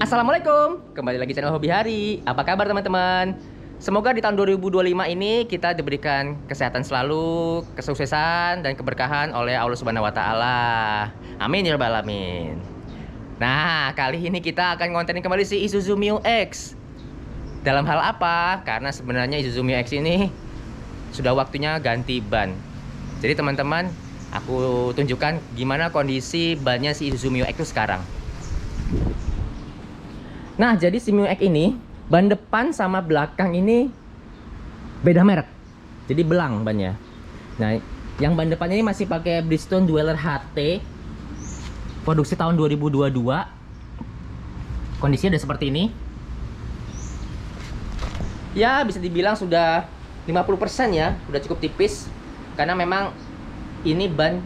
Assalamualaikum, kembali lagi channel Hobi Hari. Apa kabar teman-teman? Semoga di tahun 2025 ini kita diberikan kesehatan selalu, kesuksesan dan keberkahan oleh Allah Subhanahu wa taala. Amin ya rabbal alamin. Nah, kali ini kita akan ngontenin kembali si Isuzu Mio X. Dalam hal apa? Karena sebenarnya Isuzu Mio X ini sudah waktunya ganti ban. Jadi teman-teman, aku tunjukkan gimana kondisi bannya si Isuzu Mio X itu sekarang. Nah, jadi si Mio X ini ban depan sama belakang ini beda merek. Jadi belang bannya. Nah, yang ban depan ini masih pakai Bridgestone Dweller HT produksi tahun 2022. Kondisinya udah seperti ini. Ya, bisa dibilang sudah 50% ya, udah cukup tipis. Karena memang ini ban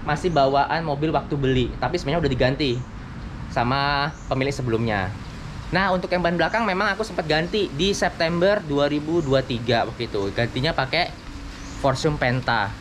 masih bawaan mobil waktu beli, tapi sebenarnya udah diganti sama pemilik sebelumnya. Nah, untuk yang ban belakang memang aku sempat ganti di September 2023 waktu itu. Gantinya pakai Fortune Penta.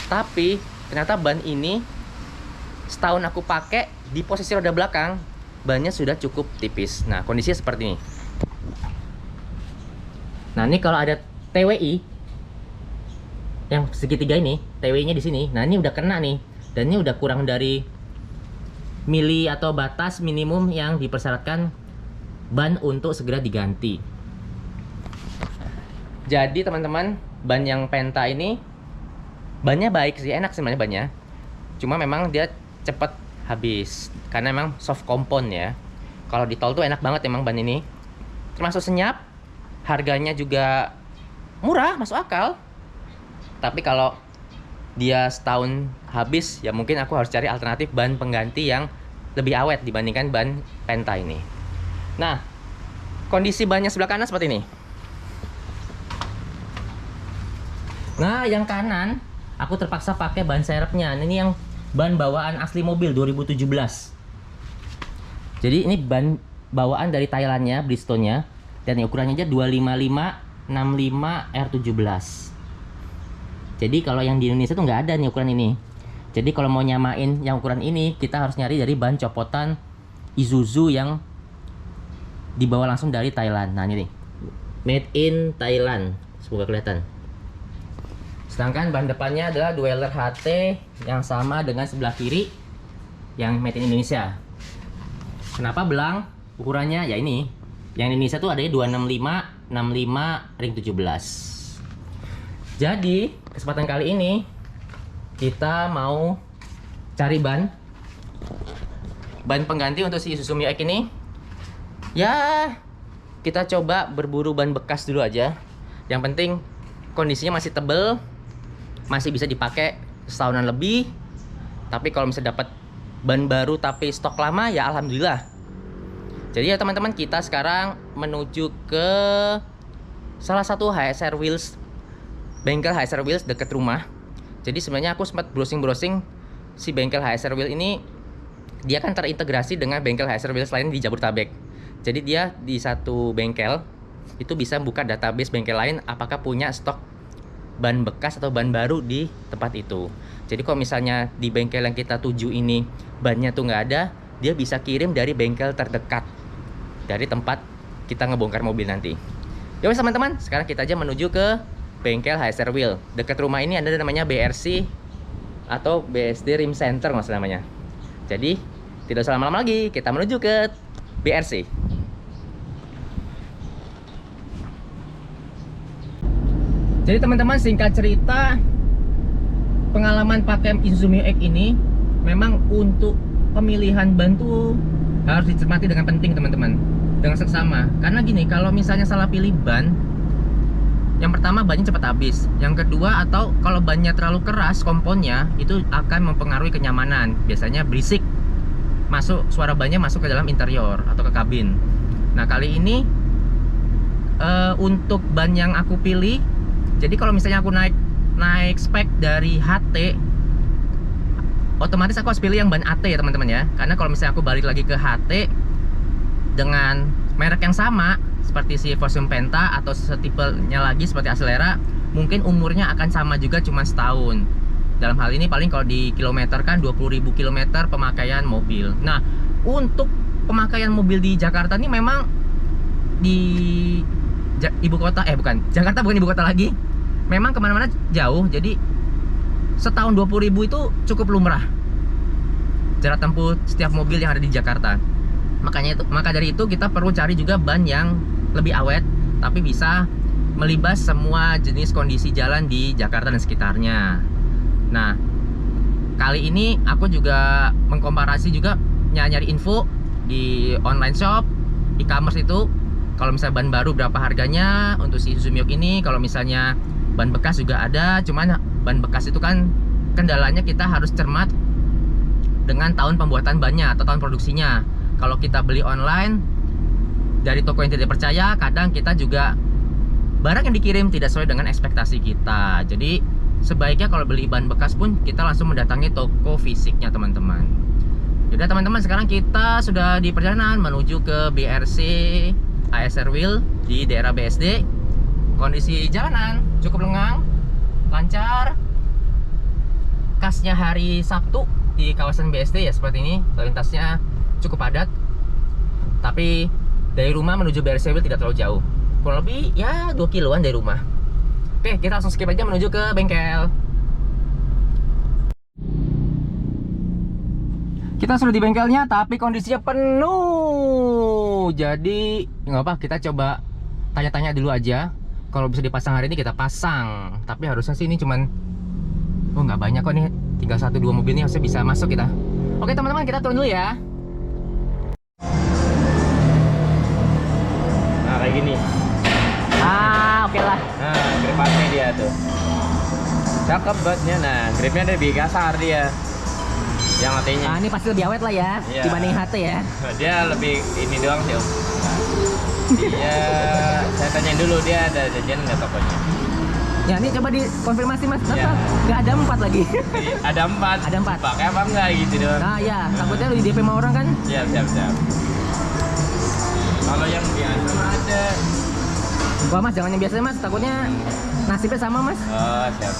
Tapi ternyata ban ini setahun aku pakai di posisi roda belakang, bannya sudah cukup tipis. Nah, kondisinya seperti ini. Nah, ini kalau ada TWI yang segitiga ini, TWI-nya di sini. Nah, ini udah kena nih. Dan ini udah kurang dari mili atau batas minimum yang dipersyaratkan ban untuk segera diganti. Jadi teman-teman, ban yang Penta ini bannya baik sih, enak sebenarnya bannya. Cuma memang dia cepet habis karena memang soft compound ya. Kalau di tol tuh enak banget emang ban ini. Termasuk senyap, harganya juga murah, masuk akal. Tapi kalau dia setahun habis, ya mungkin aku harus cari alternatif ban pengganti yang lebih awet dibandingkan ban Penta ini. Nah, kondisi bannya sebelah kanan seperti ini. Nah, yang kanan aku terpaksa pakai ban serepnya. Ini yang ban bawaan asli mobil 2017. Jadi ini ban bawaan dari Thailandnya, Bridgestone-nya. Dan ukurannya aja 255/65 R17. Jadi kalau yang di Indonesia tuh nggak ada nih ukuran ini. Jadi kalau mau nyamain yang ukuran ini, kita harus nyari dari ban copotan Isuzu yang dibawa langsung dari Thailand. Nah, ini nih, made in Thailand, semoga kelihatan. Sedangkan ban depannya adalah Dweller HT yang sama dengan sebelah kiri yang made in Indonesia. Kenapa belang ukurannya? Ya ini, yang Indonesia tuh adanya 265/65 ring 17. Jadi kesempatan kali ini kita mau cari ban pengganti untuk si Isuzu Mio X ini. Ya, kita coba berburu ban bekas dulu aja. Yang penting kondisinya masih tebel, masih bisa dipakai setahunan lebih. Tapi kalau misalnya dapat ban baru tapi stok lama, ya alhamdulillah. Jadi ya teman-teman, kita sekarang menuju ke salah satu HSR Wheels, bengkel HSR Wheels dekat rumah. Jadi sebenarnya aku sempat browsing-browsing si bengkel HSR Wheels ini, dia kan terintegrasi dengan bengkel HSR Wheels lain di Jabodetabek. Jadi dia di satu bengkel itu bisa buka database bengkel lain apakah punya stok ban bekas atau ban baru di tempat itu. Jadi kalau misalnya di bengkel yang kita tuju ini bannya tuh nggak ada, dia bisa kirim dari bengkel terdekat dari tempat kita ngebongkar mobil nanti. Ya wes teman-teman, sekarang kita aja menuju ke bengkel HSR Wheel. Dekat rumah ini ada namanya BRC atau BSD Rim Center maksud namanya. Jadi tidak usah lama-lama lagi, kita menuju ke BRC. Jadi teman-teman, singkat cerita, pengalaman pakai Isuzu Mio X ini memang untuk pemilihan ban tuh harus dicermati dengan penting teman-teman, dengan seksama. Karena gini, kalau misalnya salah pilih ban, yang pertama bannya cepat habis. Yang kedua, atau kalau bannya terlalu keras komponnya, itu akan mempengaruhi kenyamanan. Biasanya berisik, masuk suara bannya masuk ke dalam interior atau ke kabin. Nah, kali ini untuk ban yang aku pilih, jadi kalau misalnya aku naik spek dari HT, otomatis aku harus pilih yang ban AT ya teman-teman ya. Karena kalau misalnya aku balik lagi ke HT dengan merek yang sama seperti si Fortune Penta atau setipenya lagi seperti Acelera, mungkin umurnya akan sama juga, cuma setahun. Dalam hal ini paling kalau di kilometer kan 20.000 km pemakaian mobil. Nah, untuk pemakaian mobil di Jakarta ini memang di ibu kota, bukan, Jakarta bukan ibu kota lagi. Memang kemana-mana jauh, jadi setahun 20.000 itu cukup lumrah jarak tempuh setiap mobil yang ada di Jakarta. Maka dari itu kita perlu cari juga ban yang lebih awet, tapi bisa melibas semua jenis kondisi jalan di Jakarta dan sekitarnya. Nah, kali ini aku juga mengkomparasi juga nyari info di online shop, e-commerce itu. Kalau misalnya ban baru berapa harganya untuk si Isuzu Miyok ini. Kalau misalnya ban bekas juga ada. Cuman ban bekas itu kan kendalanya kita harus cermat dengan tahun pembuatan bannya atau tahun produksinya. Kalau kita beli online dari toko yang tidak dipercaya, kadang kita juga barang yang dikirim tidak sesuai dengan ekspektasi kita. Jadi sebaiknya kalau beli ban bekas pun kita langsung mendatangi toko fisiknya, teman-teman. Yaudah teman-teman, sekarang kita sudah di perjalanan menuju ke BRC ASR Wheel di daerah BSD. Kondisi jalanan cukup lengang, lancar. Kasnya hari Sabtu di kawasan BSD ya seperti ini, lalu lintasnya cukup padat. Tapi dari rumah menuju BRC Wheel tidak terlalu jauh, kurang lebih ya 2 kiloan dari rumah. Oke, kita langsung skip aja menuju ke bengkel. Kita sudah di bengkelnya, tapi kondisinya penuh. Jadi nggak apa, kita coba tanya-tanya dulu aja. Kalau bisa dipasang hari ini kita pasang. Tapi harusnya sih ini cuman, oh nggak banyak kok nih, tinggal 1-2 mobil nih, harusnya bisa masuk kita. Oke teman-teman, kita turun dulu ya. Nah kayak gini. Oke lah. Nah gripnya dia tuh cakep bangetnya. Nah gripnya lebih kasar dia, yang artinya Ini pasti lebih awet lah ya, Iya. dibanding HT ya. nah, dia lebih ini doang sih om. Dia saya tanya dulu dia ada jajan nggak tokonya. Ya ini coba dikonfirmasi mas, Iya. nggak ada 4 lagi. Ada 4. Ada 4. Pakai apa enggak gitu doang. Nah ya, takutnya lu di DP sama orang kan. Siap. Kalau yang biasa mah ada. Wah mas, jangan yang biasa mas, takutnya nasibnya sama mas. Oh siap.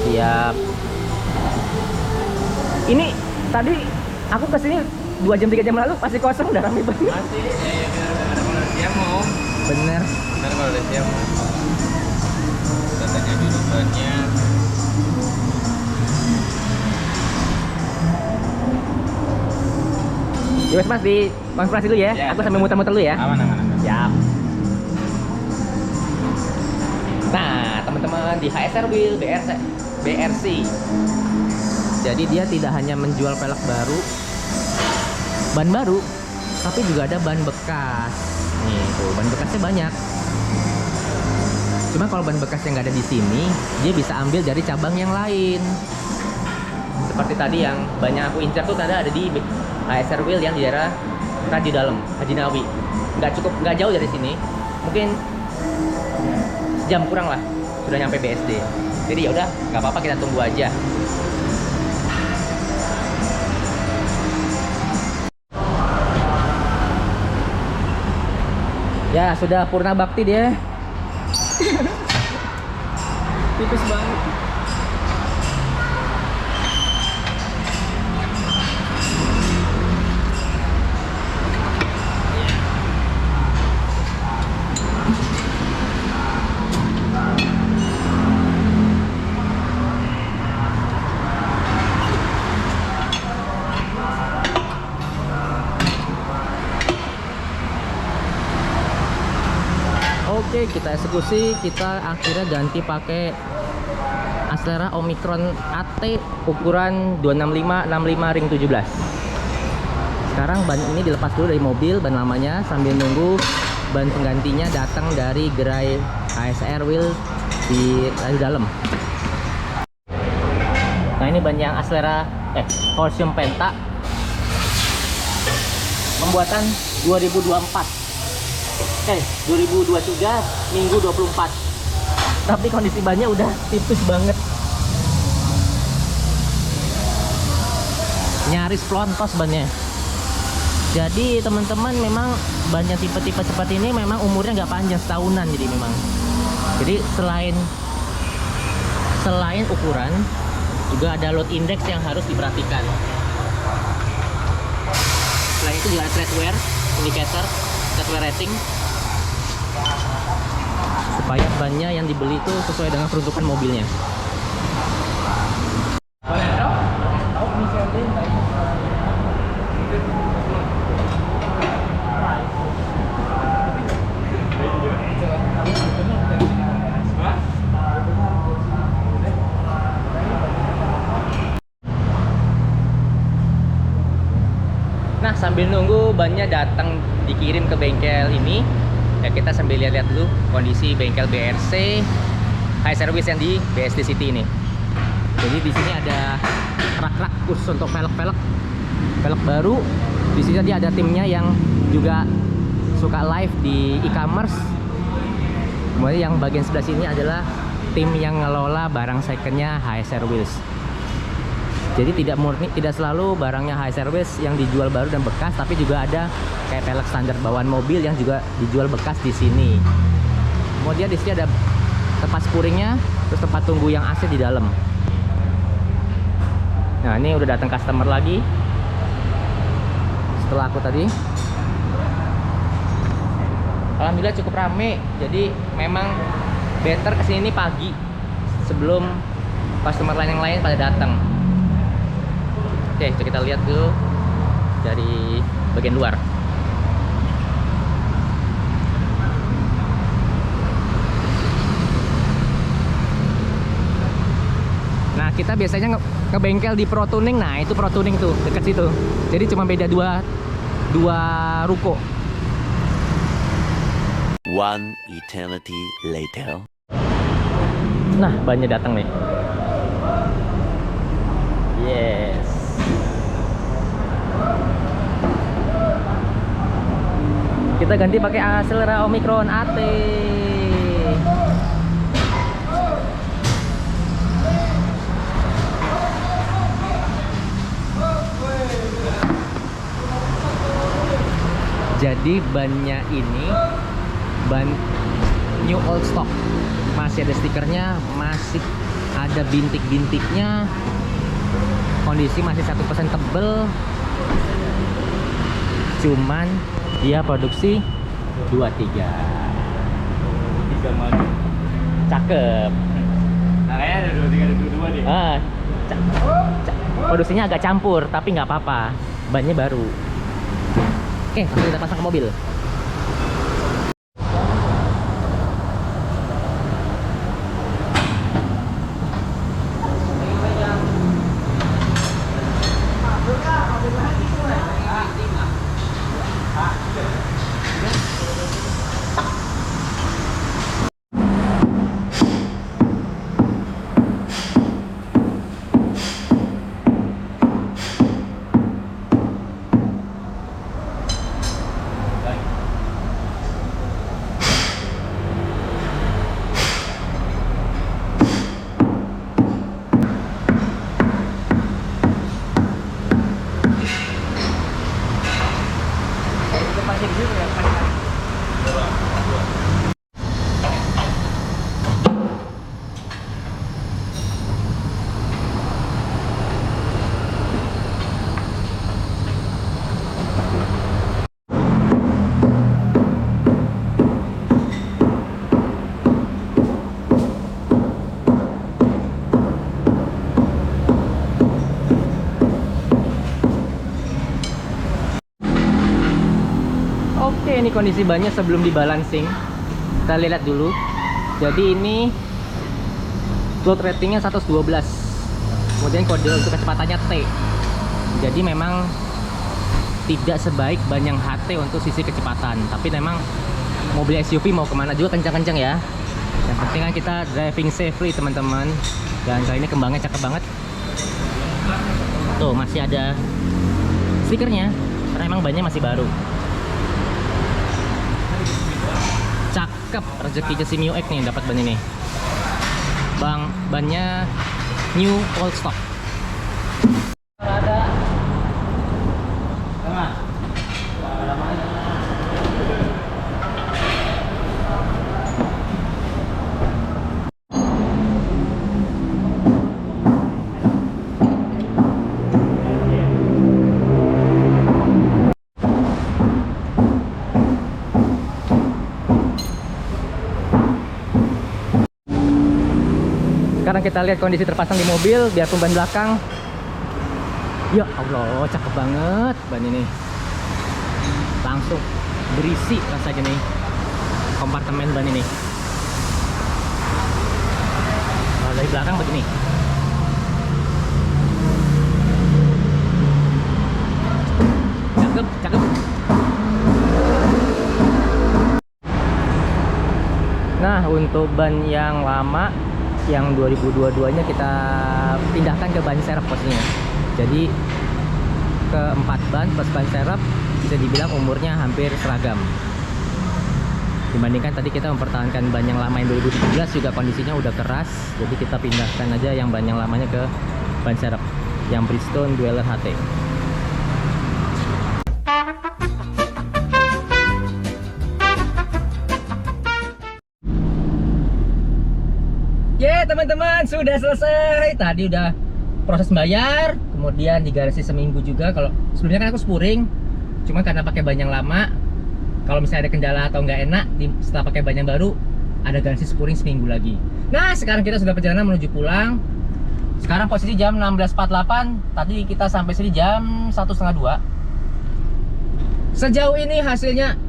Siap. Ini tadi aku kesini 2 jam 3 jam lalu masih kosong, udah rame banget. Masih ya ada kalau siang mau. Bener. Benar kalau udah siang mau. Kita tanya dulu bannya. Yowes mas, di konferensi dulu ya. Ya, Aku sambil muter-muter dulu ya. Aman. Siap. Nah, teman-teman, di HSR Wheel BRC. Jadi dia tidak hanya menjual pelek baru, ban baru, tapi juga ada ban bekas. Nih, tuh, ban bekasnya banyak. Cuma kalau ban bekas yang nggak ada di sini, dia bisa ambil dari cabang yang lain. Seperti tadi yang banyak aku incar tuh tadi ada di HSR Wheel yang di daerah Raji Dalem, Haji Nawawi. Nggak jauh dari sini. Mungkin jam kurang lah sudah nyampe BSD. Jadi ya udah, nggak apa-apa, kita tunggu aja. Ya sudah purna bakti dia. Tipis banget. Oke, kita eksekusi, kita akhirnya ganti pakai Aslera Omicron AT ukuran 265/65 ring 17. Sekarang ban ini dilepas dulu dari mobil, ban lamanya, sambil nunggu ban penggantinya datang dari gerai HSR Wheel di dalam. Nah, ini ban yang Aslera Horsium Penta pembuatan 2024. 2023 minggu 24. Tapi kondisi bannya udah tipis banget, nyaris plontos bannya. Jadi teman-teman, memang bannya tipe-tipe seperti ini memang umurnya nggak panjang, setahunan. Jadi memang, jadi selain Selain ukuran, juga ada load index yang harus diperhatikan. Selain itu juga ada tread wear indicator, tread wear rating, supaya bannya yang dibeli itu sesuai dengan peruntukan mobilnya. Nah, sambil nunggu bannya datang dikirim ke bengkel ini, ya kita sambil lihat-lihat dulu kondisi bengkel BRC High Service yang di BSD City ini. Jadi di sini ada rak-rak khusus untuk velg baru. Di sini tadi ada timnya yang juga suka live di e-commerce. Kemudian yang bagian sebelah sini adalah tim yang ngelola barang secondnya High Service. Jadi tidak selalu barangnya High Service yang dijual baru dan bekas, tapi juga ada kayak velg standar bawaan mobil yang juga dijual bekas di sini. Kemudian di sini ada tempat spuringnya, terus tempat tunggu yang AC di dalam. Nah, ini udah datang customer lagi setelah aku tadi. Alhamdulillah cukup rame. Jadi memang better kesini pagi sebelum customer lain yang lain pada datang. Oke, kita lihat dulu dari bagian luar. Nah, kita biasanya ngebengkel di Pro Tuning. Nah, itu Pro Tuning tuh, dekat situ. Jadi cuma beda dua ruko. One eternity later. Nah, bannya datang nih. Yes. Kita ganti pakai Acelera Omicron AT. Jadi bannya ini ban new old stock, masih ada stikernya, masih ada bintik-bintiknya, kondisi masih 1% tebel. Cuman dia produksi 23 madu. Cakep. Nah, kayaknya ada 23 ada 22 deh. Produksinya agak campur, tapi nggak apa-apa. Bannya baru. Oke, langsung kita pasang ke mobil. Oke, ini kondisi bannya sebelum dibalancing. Kita lihat dulu. Jadi ini load ratingnya 112. Kemudian kode untuk kecepatannya T. Jadi memang tidak sebaik ban yang HT untuk sisi kecepatan. Tapi memang mobil SUV mau kemana juga kencang-kencang ya. Yang penting kan kita driving safely teman-teman. Dan kali ini kembangnya cakep banget. Tuh masih ada stikernya, karena memang bannya masih baru. Cakep, rezekinya si Mio X nih dapat ban ini. Bannya new old stock. Ada tengah. Sekarang kita lihat kondisi terpasang di mobil, biarpun ban belakang. Ya Allah, cakep banget ban ini. Langsung berisi rasanya nih kompartemen ban ini. Kalau dari belakang begini. Cakep, cakep. Nah, untuk ban yang lama, yang 2022-nya kita pindahkan ke ban serep posisinya. Jadi keempat ban plus ban serep bisa dibilang umurnya hampir seragam. Dibandingkan tadi kita mempertahankan ban yang lama yang 2017 juga kondisinya udah keras. Jadi kita pindahkan aja yang ban yang lamanya ke ban serep yang Bridgestone Dweller HT. Teman-teman, sudah selesai. Tadi udah proses bayar, kemudian digarasi seminggu juga. Kalau sebelumnya kan aku spuring, cuma karena pakai ban yang lama, kalau misalnya ada kendala atau nggak enak setelah pakai ban yang baru, ada garansi spuring seminggu lagi. Nah, sekarang kita sudah perjalanan menuju pulang. Sekarang posisi jam 16.48. Tadi kita sampai sini jam 1:30. Sejauh ini hasilnya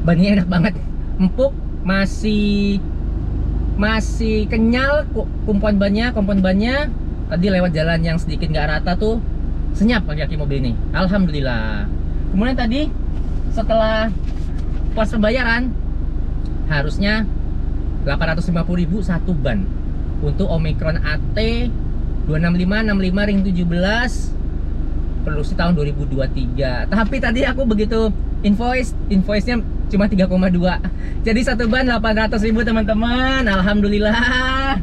bannya enak banget, empuk, masih kenyal. Kompon bannya tadi lewat jalan yang sedikit nggak rata tuh senyap kaki mobil ini, alhamdulillah. Kemudian tadi setelah pos pembayaran harusnya 850.000 satu ban untuk Omicron AT 265 ring 17 produksi tahun 2023. Tapi tadi aku begitu invoice-nya cuma 3,2. Jadi satu ban 800.000 teman-teman, alhamdulillah.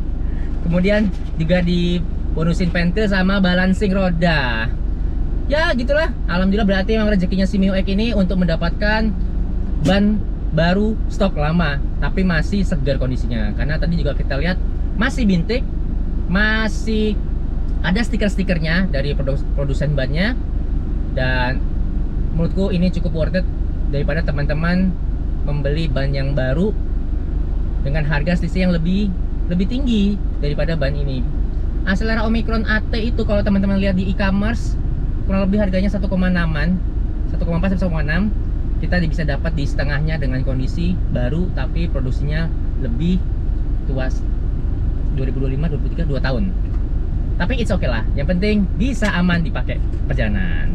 Kemudian juga dibonusin pentil sama balancing roda. Ya gitulah, alhamdulillah. Berarti memang rezekinya si Mio X ini untuk mendapatkan ban baru stok lama tapi masih segar kondisinya. Karena tadi juga kita lihat masih bintik, masih ada stiker-stikernya dari produsen bannya. Dan menurutku ini cukup worth it daripada teman-teman membeli ban yang baru dengan harga selisih yang lebih tinggi daripada ban ini. Acelera Omicron AT itu kalau teman-teman lihat di e-commerce kurang lebih harganya 1,6-an, 1,4 sampai 1,6. Kita bisa dapat di setengahnya dengan kondisi baru tapi produksinya lebih tua, 2025 2023, 2 tahun. Tapi it's okay lah, yang penting bisa aman dipakai perjalanan.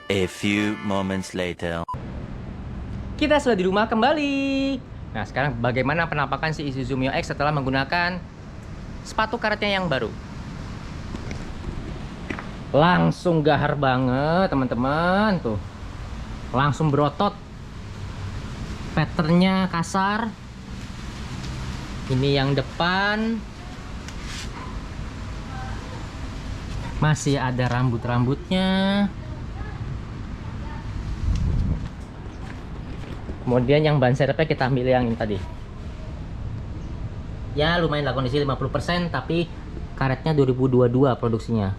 A few moments later. Kita sudah di rumah kembali. Nah, sekarang bagaimana penampakan si Isuzu Mio X setelah menggunakan sepatu karetnya yang baru? Langsung gahar banget, teman-teman. Tuh. Langsung berotot. Patternnya kasar. Ini yang depan. Masih ada rambut-rambutnya. Kemudian yang ban serepnya kita ambil yang ini tadi. Ya lumayan lah, kondisi 50%, tapi karetnya 2022 produksinya.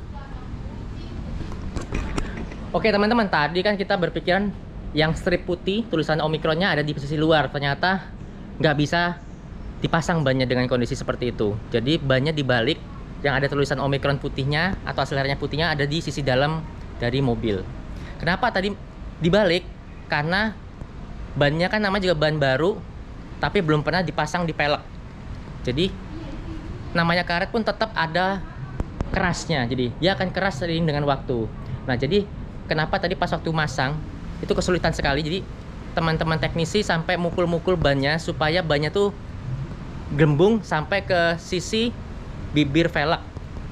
Oke teman-teman, tadi kan kita berpikiran yang strip putih tulisan Omicronnya ada di posisi luar. Ternyata nggak bisa dipasang bannya dengan kondisi seperti itu. Jadi bannya dibalik, yang ada tulisan Omicron putihnya atau akseleranya putihnya ada di sisi dalam dari mobil. Kenapa tadi dibalik? Karena bannya kan namanya juga ban baru, tapi belum pernah dipasang di pelek. Jadi namanya karet pun tetap ada kerasnya. Jadi dia akan keras seiring dengan waktu. Nah jadi kenapa tadi pas waktu masang itu kesulitan sekali. Jadi teman-teman teknisi sampai mukul-mukul bannya supaya bannya tuh gembung sampai ke sisi bibir velg.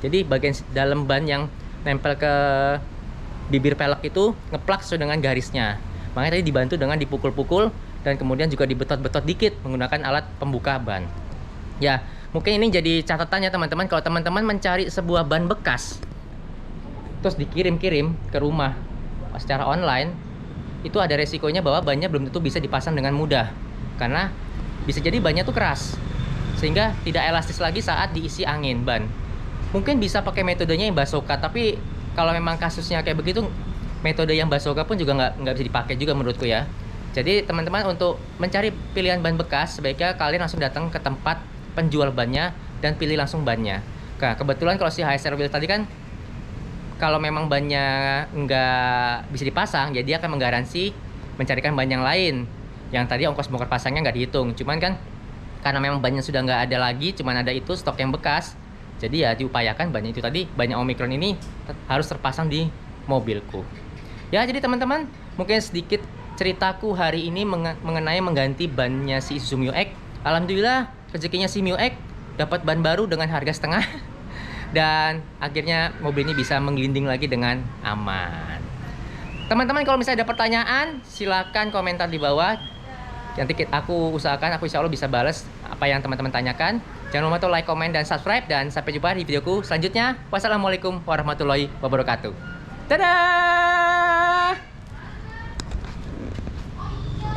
Jadi bagian dalam ban yang nempel ke bibir velg itu ngeplak sesuai dengan garisnya. Makanya tadi dibantu dengan dipukul-pukul dan kemudian juga dibetot-betot dikit menggunakan alat pembuka ban. Ya, mungkin ini jadi catatannya teman-teman, kalau teman-teman mencari sebuah ban bekas terus dikirim-kirim ke rumah secara online, itu ada resikonya bahwa bannya belum tentu bisa dipasang dengan mudah. Karena bisa jadi bannya tuh keras sehingga tidak elastis lagi saat diisi angin ban. Mungkin bisa pakai metodenya yang basoka, tapi kalau memang kasusnya kayak begitu, metode yang basoka pun juga nggak bisa dipakai juga menurutku ya. Jadi teman-teman untuk mencari pilihan ban bekas sebaiknya kalian langsung datang ke tempat penjual bannya dan pilih langsung bannya. Nah, kebetulan kalau si HSR Wheel tadi kan kalau memang bannya nggak bisa dipasang, jadi dia akan menggaransi mencarikan ban yang lain. Yang tadi ongkos bongkar pasangnya nggak dihitung. Cuman kan karena memang bannya sudah nggak ada lagi, cuman ada itu stok yang bekas. Jadi ya diupayakan bannya itu tadi, banyak Omicron ini harus terpasang di mobilku. Ya, jadi teman-teman, mungkin sedikit ceritaku hari ini mengenai mengganti bannya si Isuzu Mu-X. Alhamdulillah rezekinya si Mu-X dapat ban baru dengan harga setengah dan akhirnya mobil ini bisa menggelinding lagi dengan aman. Teman-teman, kalau misalnya ada pertanyaan silakan komentar di bawah. Nanti aku usahakan, aku insya Allah bisa balas apa yang teman-teman tanyakan. Jangan lupa untuk like, komen, dan subscribe. Dan sampai jumpa di videoku selanjutnya. Wassalamualaikum warahmatullahi wabarakatuh. Dadah.